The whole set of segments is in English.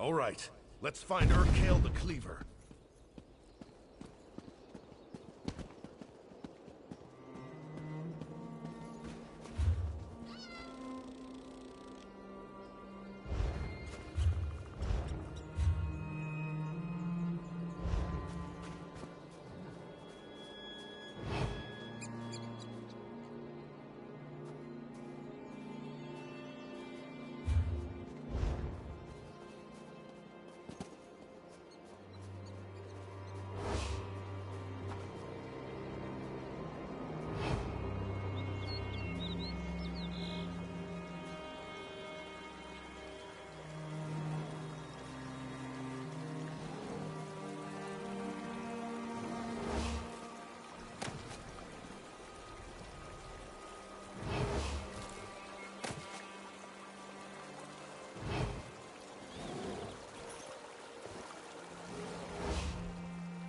All right, let's find Urkale the Cleaver.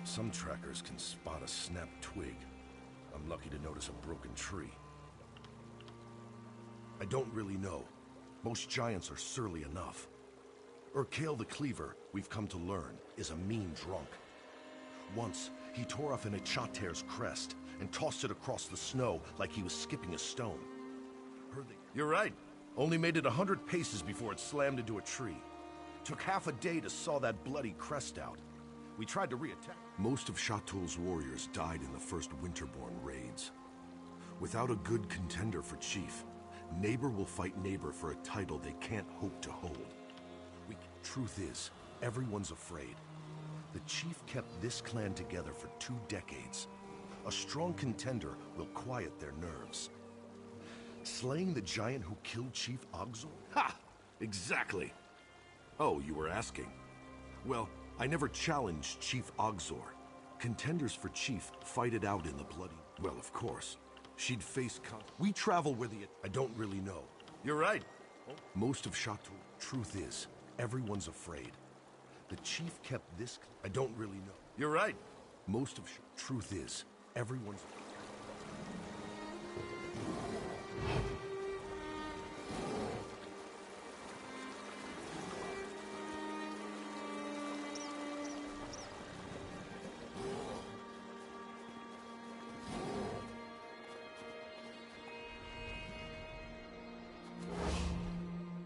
Some trackers can spot a snapped twig. I'm lucky to notice a broken tree. I don't really know. Most giants are surly enough. Urkale the Cleaver, we've come to learn, is a mean drunk. Once, he tore off an Ichater's crest and tossed it across the snow like he was skipping a stone. You're right. Only made it 100 paces before it slammed into a tree. Took half a day to saw that bloody crest out. We tried to re-attack. Most of Shatul's warriors died in the first Winterborn raids. Without a good contender for chief, neighbor will fight neighbor for a title they can't hope to hold. Truth is, everyone's afraid. The chief kept this clan together for 2 decades. A strong contender will quiet their nerves. Slaying the giant who killed Chief Ogzor? Ha! Exactly! Oh, you were asking. Well, I never challenged Chief Ogzor. Contenders for chief fight it out in the bloody... Well, of course. She'd face we travel where the... I don't really know. You're right. Most of Shatul... Truth is, everyone's afraid. The chief kept this... I don't really know. You're right. Most of... Truth is, everyone's...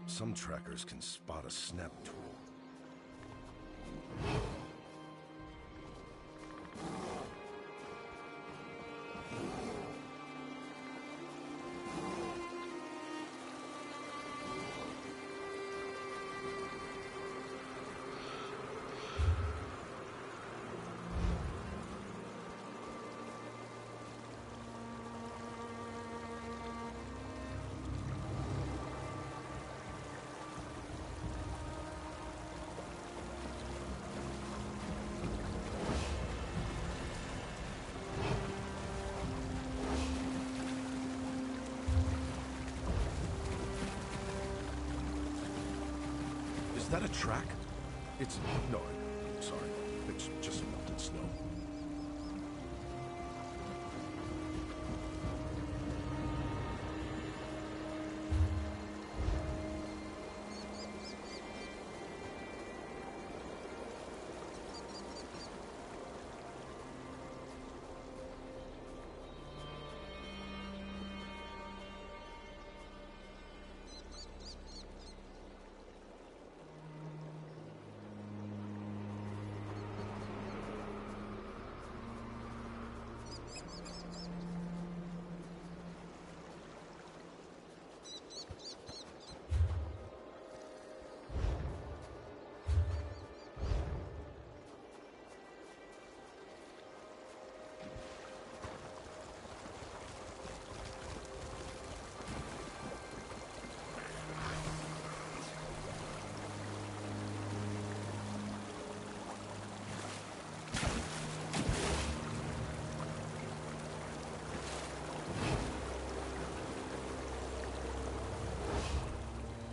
Some trackers can spot a snap tool. Is that a track? It's... no, I'm sorry. It's just melted snow.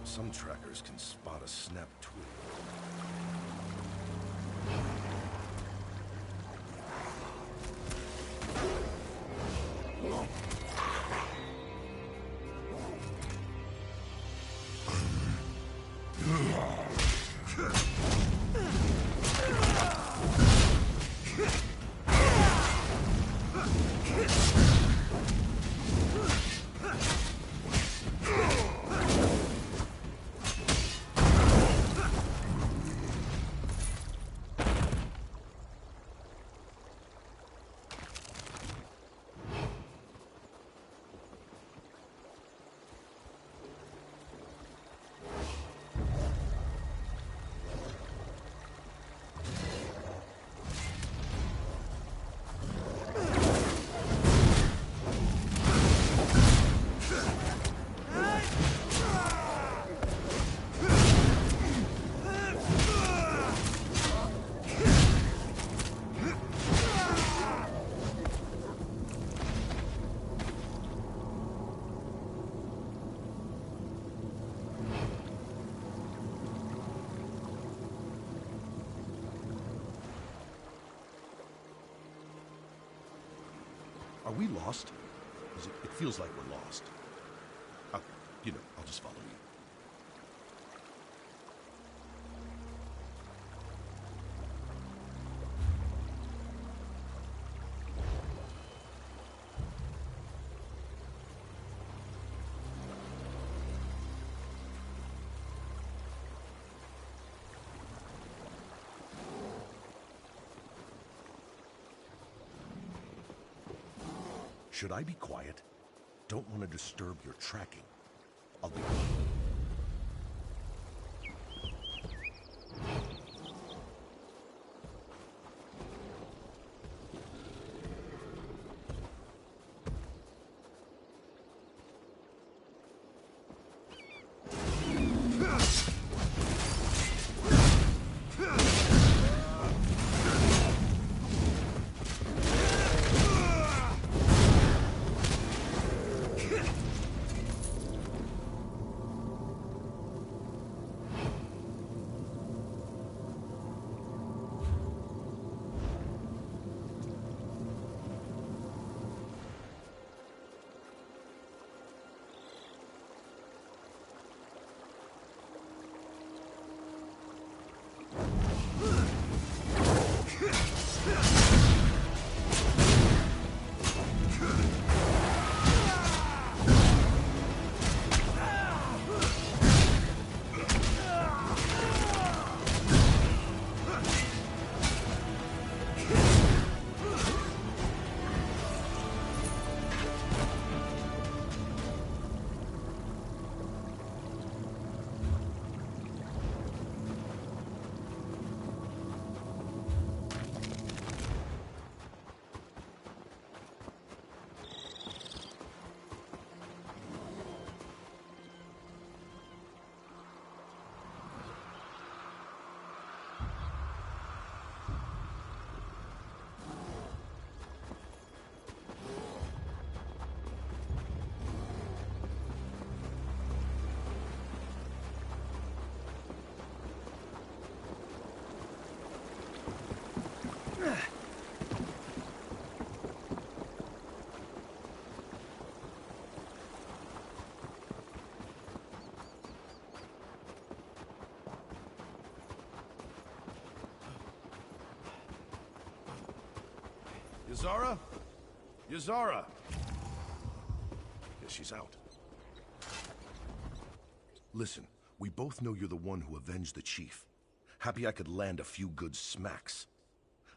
Some trackers can spot a snap twig. Are we lost? 'Cause it feels like we're lost. I'll just follow you. Should I be quiet? Don't want to disturb your tracking. I'll be... Yazara? Yazara! Guess she's out. Listen, we both know you're the one who avenged the chief. Happy I could land a few good smacks.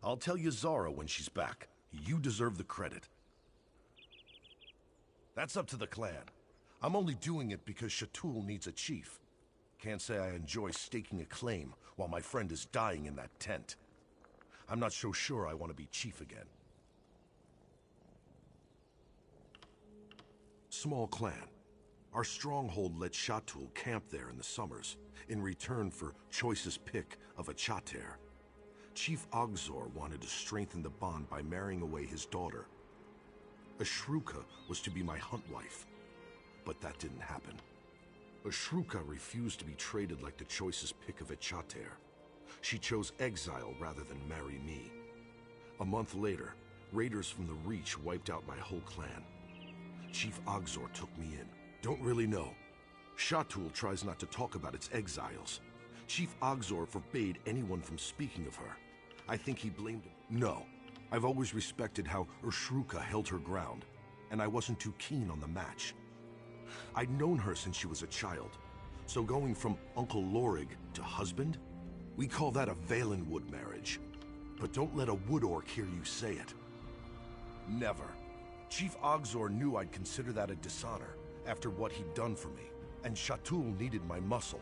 I'll tell Yazara when she's back. You deserve the credit. That's up to the clan. I'm only doing it because Shatul needs a chief. Can't say I enjoy staking a claim while my friend is dying in that tent. I'm not so sure I want to be chief again. Small clan. Our stronghold let Shatul camp there in the summers, in return for choicest pick of a Chater. Chief Ogzor wanted to strengthen the bond by marrying away his daughter. Ashruka was to be my hunt wife, but that didn't happen. Ashruka refused to be traded like the choicest pick of a Chater. She chose exile rather than marry me. A month later, raiders from the Reach wiped out my whole clan. Chief Ogzor took me in. Don't really know. Shatul tries not to talk about its exiles. Chief Ogzor forbade anyone from speaking of her. I think he blamed him. No. I've always respected how Ashruka held her ground, and I wasn't too keen on the match. I'd known her since she was a child, so going from Uncle Lorig to husband, we call that a Valenwood marriage. But don't let a wood orc hear you say it. Never. Chief Ogzor knew I'd consider that a dishonor after what he'd done for me, and Shatul needed my muscle.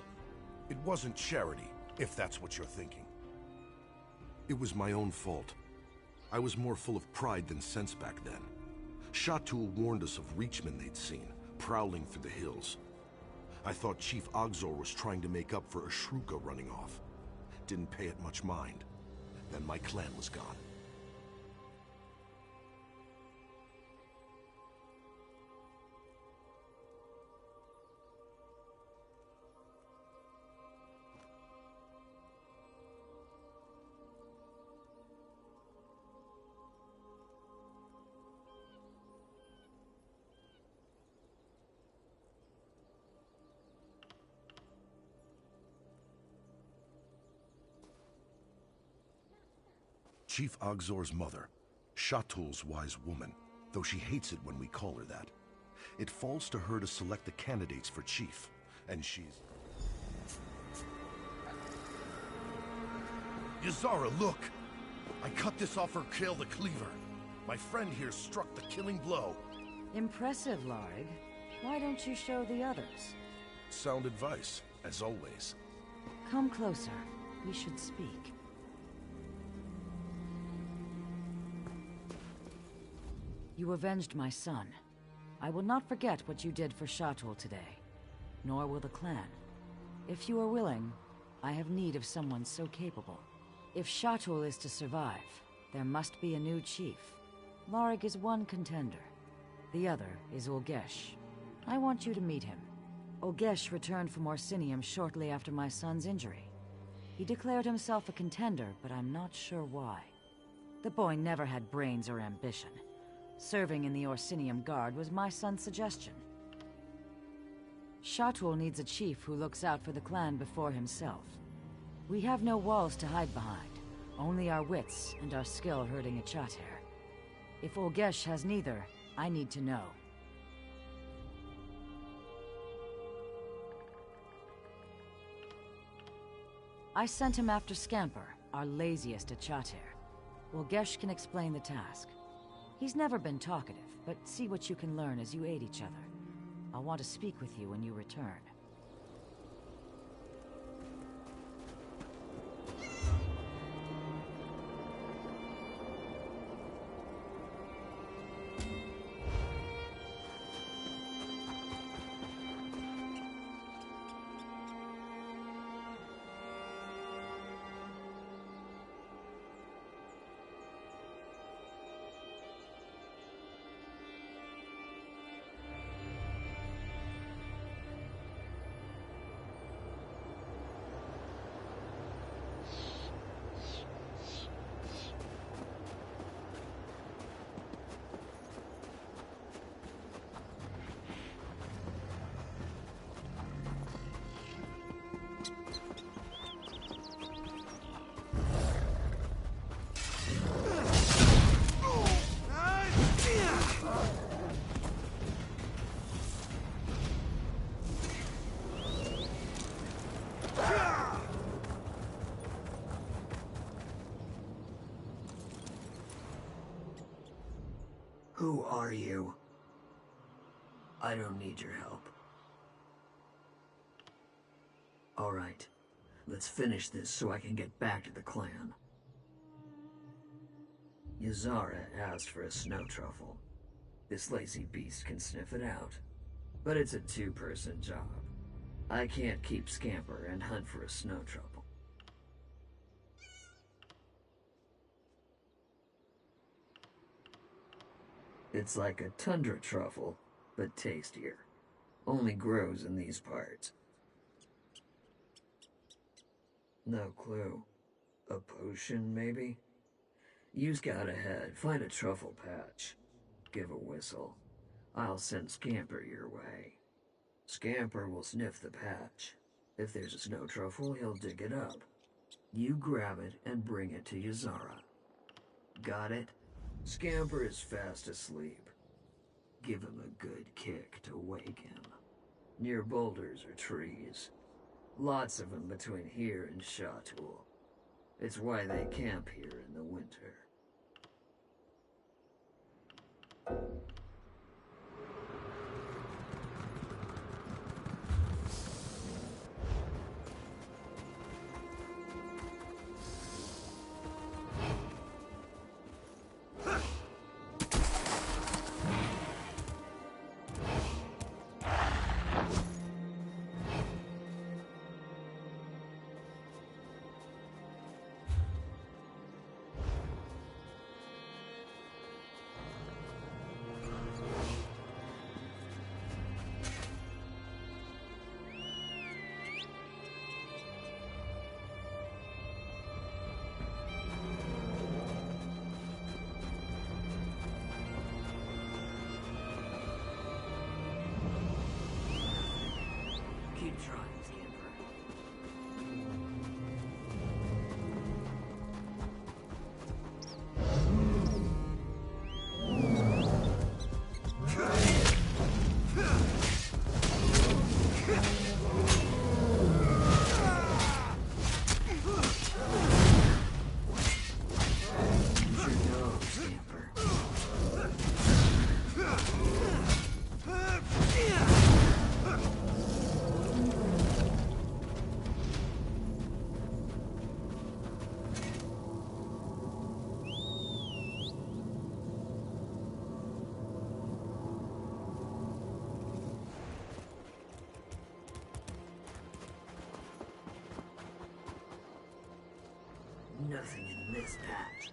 It wasn't charity, if that's what you're thinking. It was my own fault. I was more full of pride than sense back then. Shatul warned us of Reachmen they'd seen, prowling through the hills. I thought Chief Ogzor was trying to make up for Ashruka running off. Didn't pay it much mind. Then my clan was gone. Chief Ogzor's mother, Shatul's wise woman, though she hates it when we call her that. It falls to her to select the candidates for chief, and she's... Yazara, look! I cut this off her Kale the Cleaver. My friend here struck the killing blow. Impressive, Larig. Why don't you show the others? Sound advice, as always. Come closer. We should speak. You avenged my son. I will not forget what you did for Shatul today. Nor will the clan. If you are willing, I have need of someone so capable. If Shatul is to survive, there must be a new chief. Larig is one contender. The other is Ulgesh. I want you to meet him. Ulgesh returned from Orsinium shortly after my son's injury. He declared himself a contender, but I'm not sure why. The boy never had brains or ambition. Serving in the Orsinium Guard was my son's suggestion. Shatul needs a chief who looks out for the clan before himself. We have no walls to hide behind, only our wits and our skill herding a Chater. If Ulgesh has neither, I need to know. I sent him after Scamper, our laziest at Chater. Ulgesh can explain the task. He's never been talkative, but see what you can learn as you aid each other. I'll want to speak with you when you return. Who are you? I don't need your help. Alright, let's finish this so I can get back to the clan. Yazara asked for a snow truffle. This lazy beast can sniff it out. But it's a two-person job. I can't keep Scamper and hunt for a snow truffle. It's like a tundra truffle, but tastier. Only grows in these parts. No clue. A potion, maybe? You scout ahead, find a truffle patch. Give a whistle. I'll send Scamper your way. Scamper will sniff the patch. If there's a snow truffle, he'll dig it up. You grab it and bring it to Yazara. Got it? Scamper is fast asleep. Give him a good kick to wake him. Near boulders or trees. Lots of them between here and Shatul. It's why they camp here in the winter. Nothing in this patch.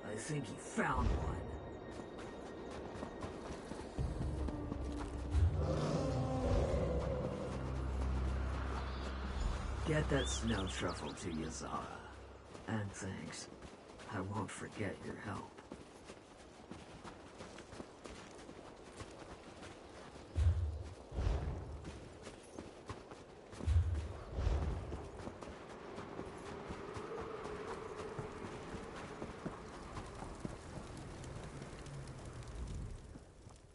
I think he found one. Get that snow truffle to Yazara. And thanks. I won't forget your help.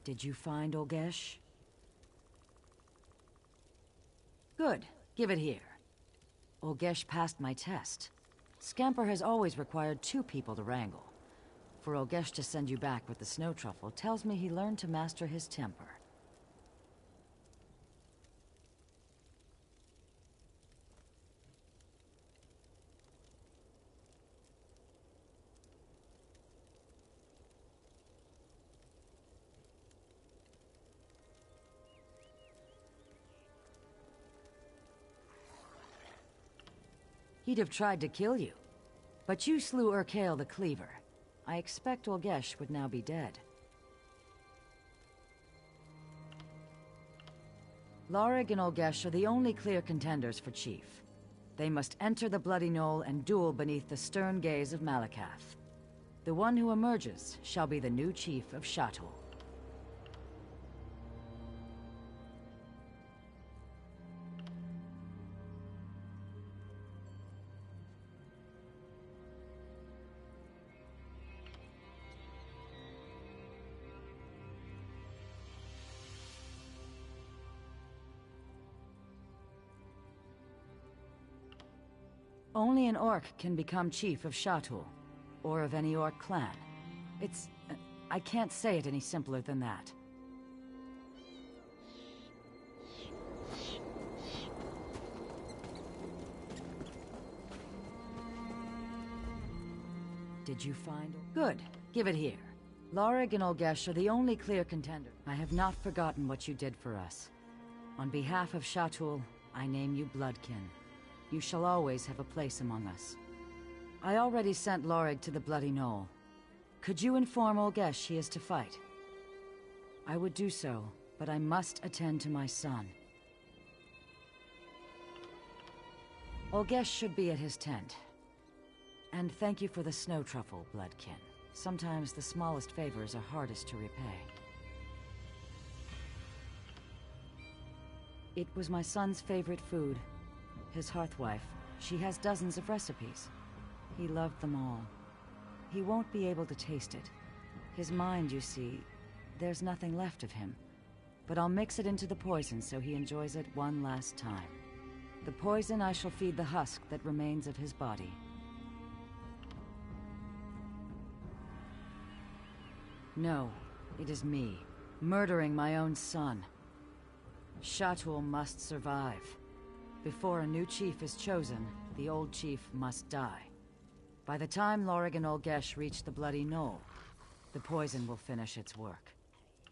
Did you find Olgesh? Good. Give it here. Olgesh passed my test. Scamper has always required 2 people to wrangle. For Olgesh to send you back with the snow truffle tells me he learned to master his temper. He'd have tried to kill you. But you slew Urkael the Cleaver. I expect Olgesh would now be dead. Lorig and Olgesh are the only clear contenders for Chief. They must enter the Bloody Knoll and duel beneath the stern gaze of Malakath. The one who emerges shall be the new Chief of Shatul. Only an orc can become chief of Shatul, or of any orc clan. It's... I can't say it any simpler than that. Did you find... Good. Give it here. Lorig and Olgesh are the only clear contender. I have not forgotten what you did for us. On behalf of Shatul, I name you Bloodkin. You shall always have a place among us. I already sent Lorig to the Bloody Knoll. Could you inform Olgesh he is to fight? I would do so, but I must attend to my son. Olgesh should be at his tent. And thank you for the snow truffle, Bloodkin. Sometimes the smallest favors are hardest to repay. It was my son's favorite food. His hearthwife. She has dozens of recipes. He loved them all. He won't be able to taste it. His mind, you see, there's nothing left of him. But I'll mix it into the poison so he enjoys it one last time. The poison I shall feed the husk that remains of his body. No, it is me, murdering my own son. Shatul must survive. Before a new chief is chosen, the old chief must die. By the time Lorig and Olgesh reach the Bloody Knoll, the poison will finish its work.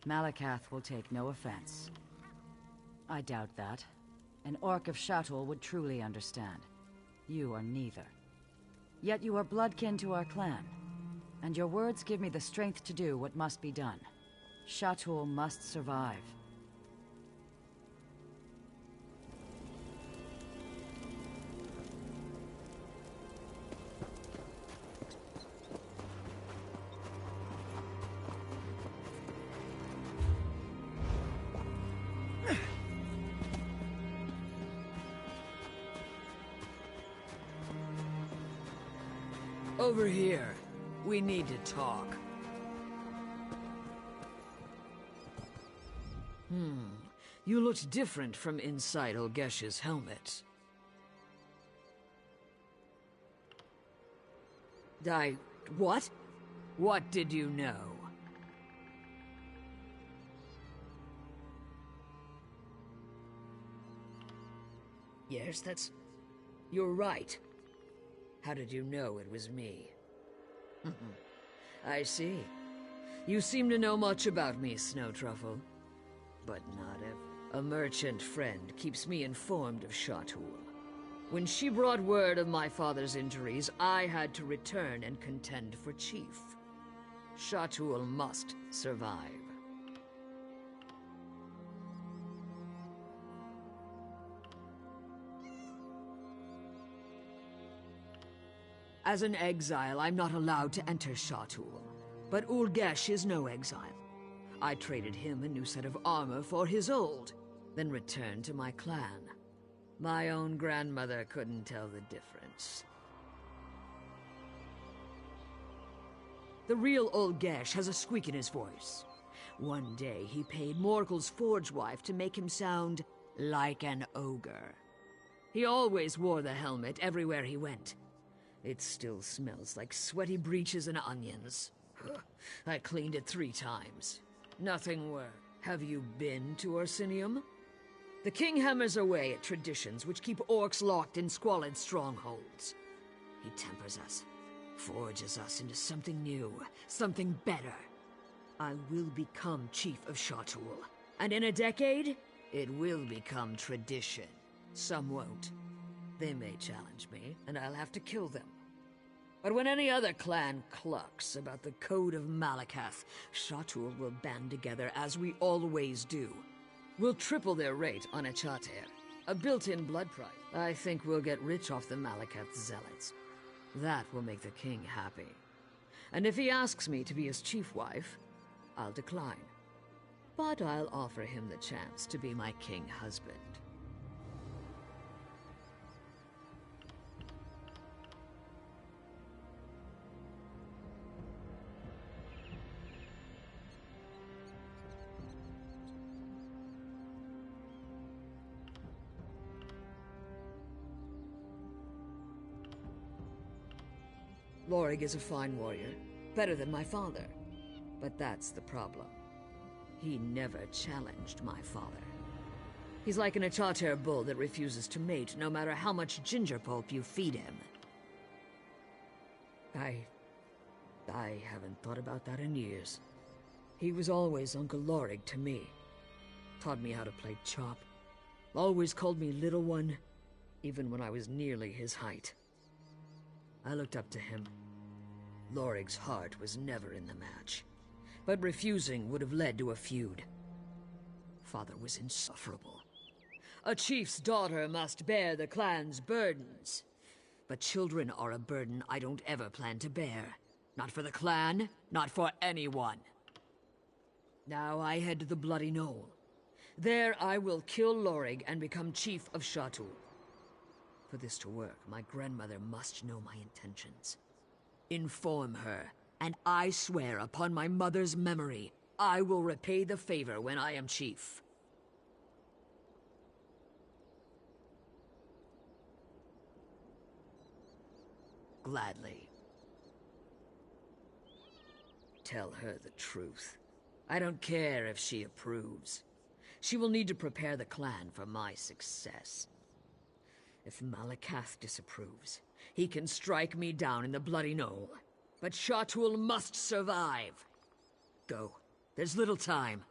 Malakath will take no offense. I doubt that. An orc of Shatul would truly understand. You are neither. Yet you are bloodkin to our clan, and your words give me the strength to do what must be done. Shatul must survive. Over here. We need to talk. You looked different from inside Olgesh's helmet. What? What did you know? Yes, you're right. How did you know it was me? I see. You seem to know much about me, Snow Truffle. But not ever. A merchant friend keeps me informed of Shatul. When she brought word of my father's injuries, I had to return and contend for chief. Shatul must survive. As an exile, I'm not allowed to enter Shatul. But Ulgesh is no exile. I traded him a new set of armor for his old, then returned to my clan. My own grandmother couldn't tell the difference. The real Ulgesh has a squeak in his voice. One day, he paid Morkel's forge wife to make him sound like an ogre. He always wore the helmet everywhere he went. It still smells like sweaty breeches and onions. I cleaned it 3 times. Nothing worked. Have you been to Orsinium? The king hammers away at traditions which keep orcs locked in squalid strongholds. He tempers us, forges us into something new, something better. I will become chief of Shatul, and in a decade, it will become tradition. Some won't. They may challenge me, and I'll have to kill them. But when any other clan clucks about the Code of Malakath, Shatul will band together as we always do. We'll triple their rate on a Chater, a built-in blood price. I think we'll get rich off the Malakath zealots. That will make the king happy. And if he asks me to be his chief wife, I'll decline. But I'll offer him the chance to be my king husband. Lorig is a fine warrior, better than my father. But that's the problem. He never challenged my father. He's like an Achater bull that refuses to mate no matter how much ginger pulp you feed him. I haven't thought about that in years. He was always Uncle Lorig to me. Taught me how to play chop. Always called me Little One, even when I was nearly his height. I looked up to him. Lorig's heart was never in the match, but refusing would have led to a feud. Father was insufferable. A chief's daughter must bear the clan's burdens. But children are a burden I don't ever plan to bear. Not for the clan, not for anyone. Now I head to the Bloody Knoll. There I will kill Lorig and become chief of Shatul. For this to work, my grandmother must know my intentions. Inform her, and I swear upon my mother's memory, I will repay the favor when I am chief. Gladly. Tell her the truth. I don't care if she approves. She will need to prepare the clan for my success. If Malakath disapproves, he can strike me down in the Bloody Knoll. But Shatul must survive. Go. There's little time.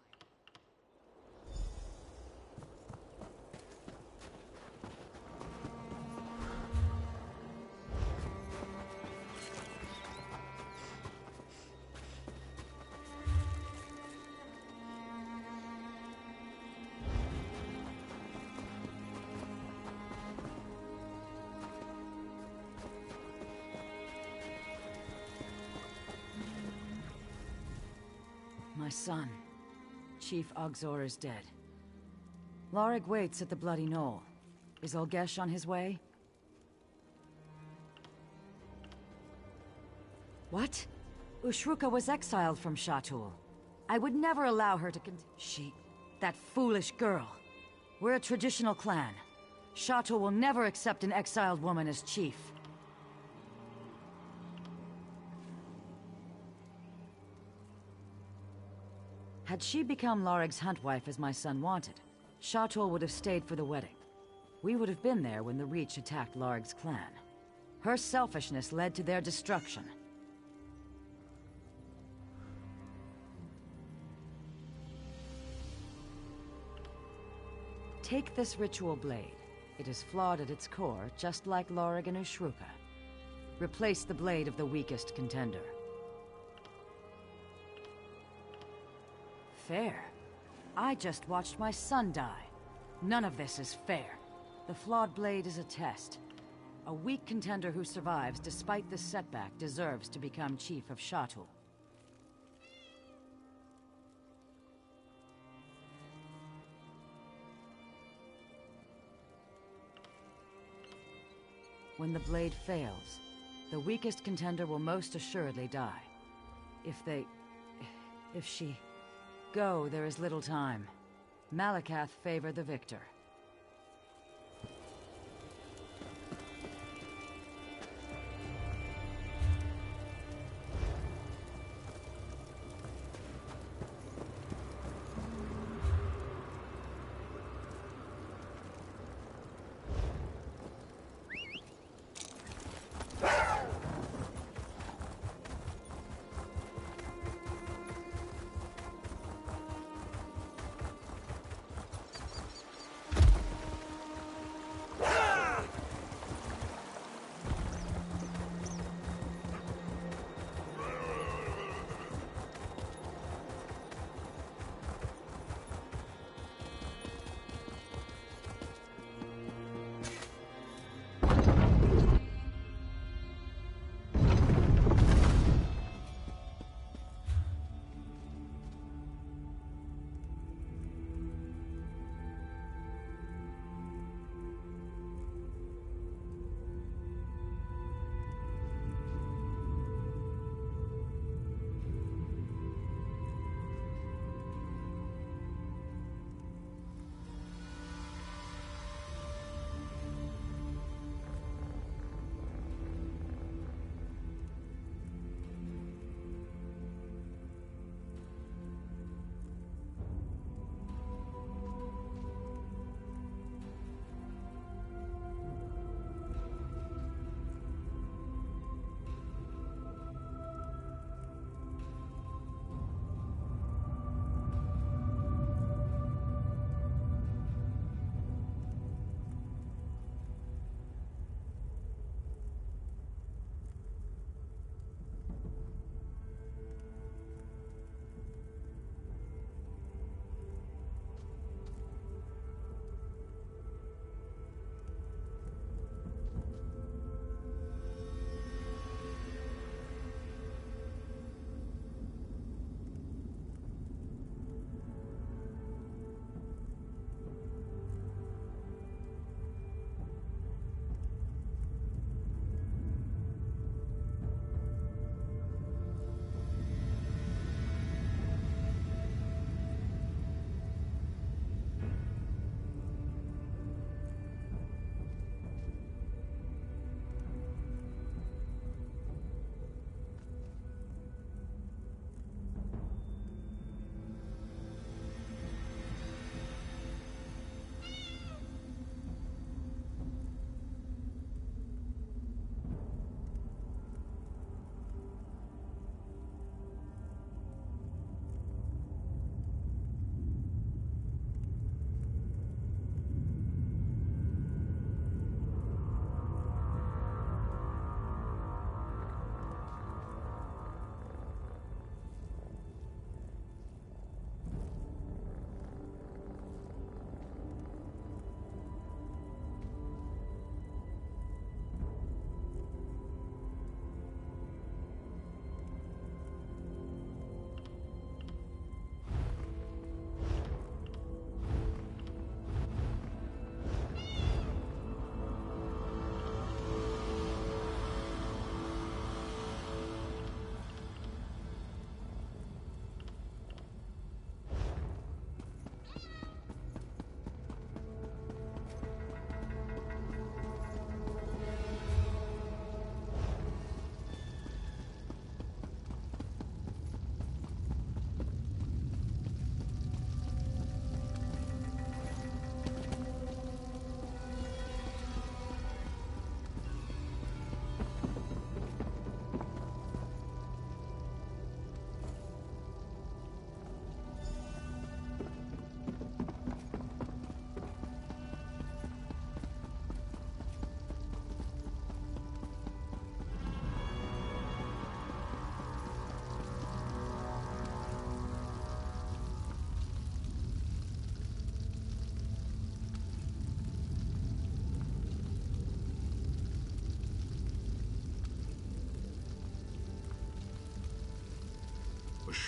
son. Chief Ogzor is dead. Lorig waits at the Bloody Knoll. Is Olgesh on his way? What? Ushruka was exiled from Shatul. I would never allow her to that foolish girl. We're a traditional clan. Shatul will never accept an exiled woman as chief. Had she become Lorig's huntwife as my son wanted, Shatul would have stayed for the wedding. We would have been there when the Reach attacked Lorig's clan. Her selfishness led to their destruction. Take this ritual blade. It is flawed at its core, just like Lorig and Ushruka. Replace the blade of the weakest contender. Fair? I just watched my son die. None of this is fair. The flawed blade is a test. A weak contender who survives despite this setback deserves to become Chief of Shatul. When the blade fails, the weakest contender will most assuredly die. If she... Go, there is little time. Malakath favor the victor.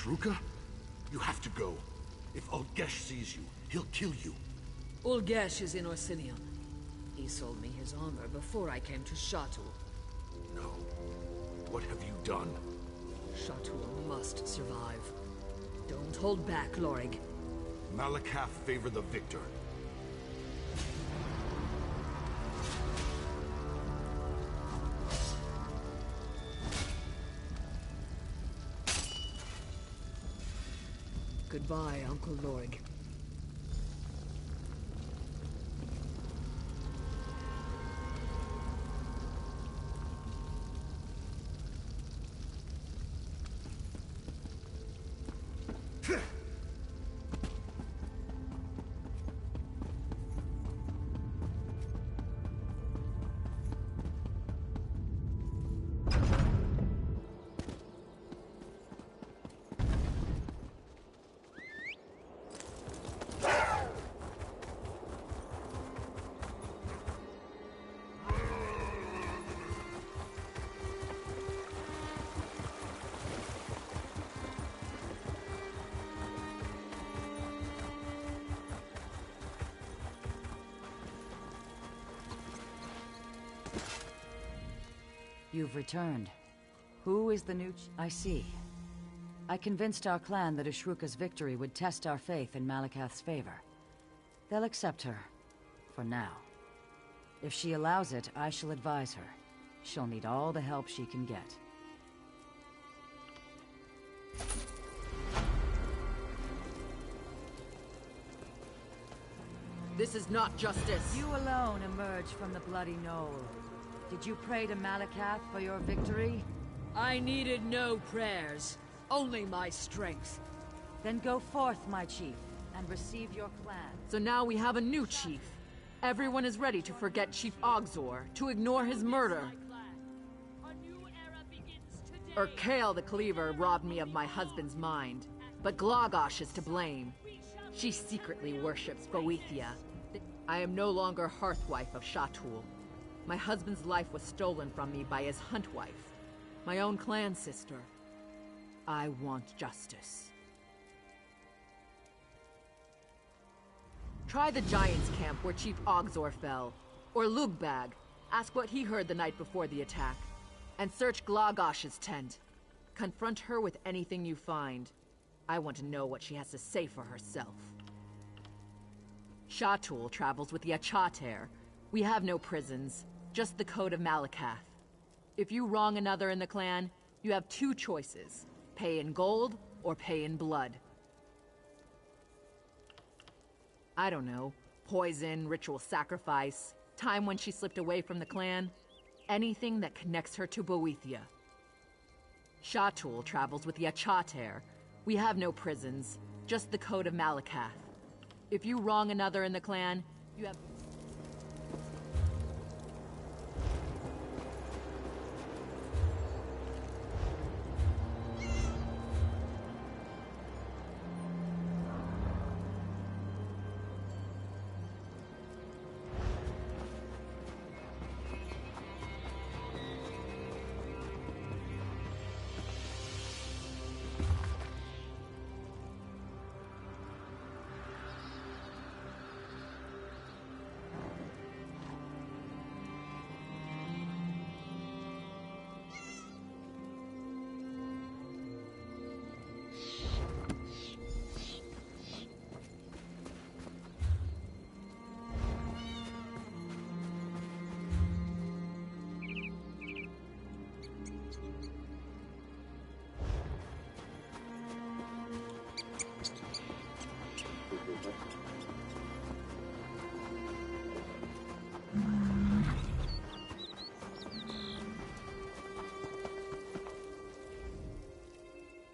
Shruka? You have to go. If Ulgesh sees you, he'll kill you. Ulgesh is in Orsinium. He sold me his armor before I came to Shatul. No. What have you done? Shatul must survive. Don't hold back, Lorig. Malakath favor the victor. Goodbye, Uncle Lorig. You've returned. Who is the new I see. I convinced our clan that Ashruka's victory would test our faith in Malakath's favor. They'll accept her. For now. If she allows it, I shall advise her. She'll need all the help she can get. This is not justice. You alone emerged from the bloody knoll. Did you pray to Malakath for your victory? I needed no prayers, only my strength. Then go forth, my chief, and receive your clan. So now we have a new chief. Everyone is ready to forget Chief Ogzor, to ignore his murder. Urkael the Cleaver robbed me of my husband's mind, but Glagosh is to blame. She secretly worships Boethia. I am no longer hearthwife of Shatul. My husband's life was stolen from me by his hunt wife, my own clan sister. I want justice. Try the Giants' camp where Chief Ogzor fell, or Lugbag. Ask what he heard the night before the attack. And search Glagosh's tent. Confront her with anything you find. I want to know what she has to say for herself. Shatul travels with the Achater. We have no prisons. Just the code of Malakath. If you wrong another in the clan, you have two choices. Pay in gold, or pay in blood. I don't know. Poison, ritual sacrifice, time when she slipped away from the clan. Anything that connects her to Boethia. Shatul travels with the Achater. We have no prisons, just the code of Malakath. If you wrong another in the clan, you have...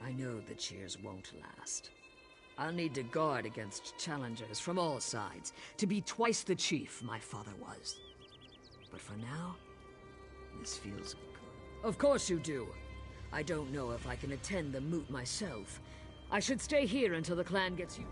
I know the cheers won't last. I'll need to guard against challengers from all sides, to be twice the chief my father was. But for now, this feels good. Of course you do. I don't know if I can attend the moot myself. I should stay here until the clan gets you...